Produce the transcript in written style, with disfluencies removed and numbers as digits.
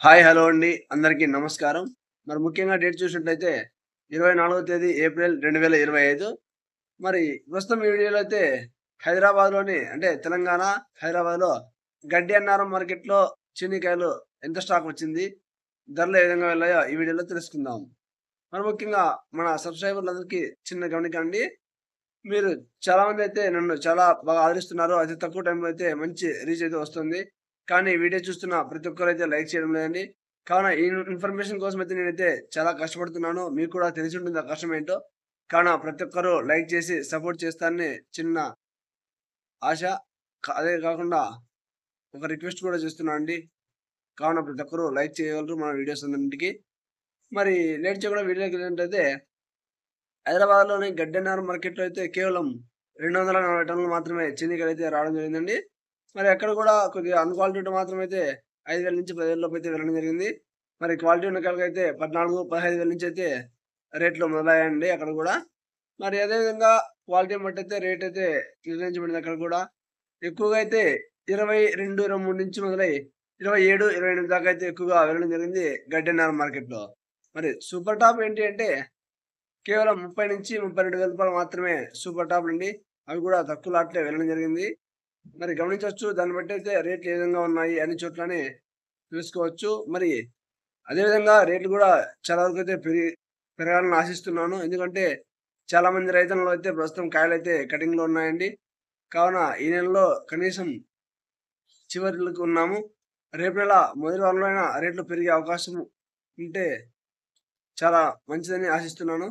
Hi! Hello అండి. అందరికీ నమస్కారం. మరి ముఖ్యంగా డేట్ చూసినట్లయితే 24వ తేదీ ఏప్రిల్ 2025. మరి ప్రస్తుతం ఈ వీడియోలో అయితే హైదరాబాద్‌లోని అంటే తెలంగాణ, హైదరాబాద్‌లో గడ్డి అన్నారం మార్కెట్‌లో చీనీకాయలు ఎంత స్టాక్ వచ్చింది? ధరలు ఏ విధంగా వెళ్ళాయో ఈ వీడియోలో తెలుసుకుందాం. మరి ముఖ్యంగా మన సబ్‌స్క్రైబర్లందరికీ చిన్న గమనిక అండి. మీరు చాలామందైతే నన్ను చాలా బాగా ఆదరిస్తున్నారు. అతి తక్కువ టైంలో అయితే మంచి రీచ్ అయితే వస్తుంది. కానీ వీడియో చూస్తున్న ప్రతి ఒక్కరైతే లైక్ చేయడం లేదండి. కావున ఈ ఇన్ఫర్మేషన్ కోసమైతే నేనైతే చాలా కష్టపడుతున్నాను. మీకు కూడా తెలిసి ఉంటుంది ఆ కష్టం ఏంటో. కావున ప్రతి ఒక్కరు లైక్ చేసి సపోర్ట్ చేస్తారని చిన్న ఆశ. అదే కాకుండా ఒక రిక్వెస్ట్ కూడా చేస్తున్నానండి. కావున ప్రతి ఒక్కరు లైక్ చేయగలరు మన వీడియోస్ అన్నింటికి. మరి లేట్ చేయకుండా వీడియోలోకెళ్ళినట్టయితే హైదరాబాద్‌లోని గడ్డెన్నారం మార్కెట్‌లో అయితే కేవలం 240 టన్నులు మాత్రమే చీనికాయలైతే రావడం జరిగిందండి. మరి అక్కడ కూడా కొద్దిగా అన్‌క్వాలిటీ ఉంటే మాత్రమైతే 5,000 నుంచి 10,000 లోపైతే వెళ్ళడం జరిగింది. మరి క్వాలిటీ ఉన్న కాయలకైతే 14, 15,000 నుంచైతే రేట్లు మొదలయ్యాయండి అక్కడ గూడా. మరి అదే విధంగా క్వాలిటీని బట్టయితే రేటయితే నిర్ణయించబడింది అక్కడ గూడా. ఎక్కువగా అయితే 22, 23 నుంచి మొదలై 27, 28 దాకా అయితే ఎక్కువగా వెళ్ళడం జరిగింది గడ్డెన్నారం మార్కెట్‌లో. మరి సూపర్ టాప్ ఏంటి అంటే కేవలం 30,000-32,000 రూపాయలు మాత్రమే సూపర్ టాప్‌లండి. అవి కూడా తక్కువ లాట్లే వెళ్ళడం జరిగింది. మరి గమనించొచ్చు. దాన్ని బట్టయితే రేట్లు ఏ విధంగా ఉన్నాయి అన్ని చోట్లని తెలుసుకోవచ్చు. మరి అదే విధంగా రేట్లు గూడా చాలా వరకైతే పెరగాలని ఆశిస్తున్నాను. ఎందుకంటే చాలా మంది రైతన్నలైతే ప్రస్తుతం కాయలైతే కటింగ్‌లో ఉన్నాయండి. కావున ఈ నెలలో కనీసం చివరలకు ఉన్నాము. రేపు నెల మొదటి వారంలో అయినా రేట్లు పెరిగే అవకాశం ఉంటే చాలా మంచిదని ఆశిస్తున్నాను.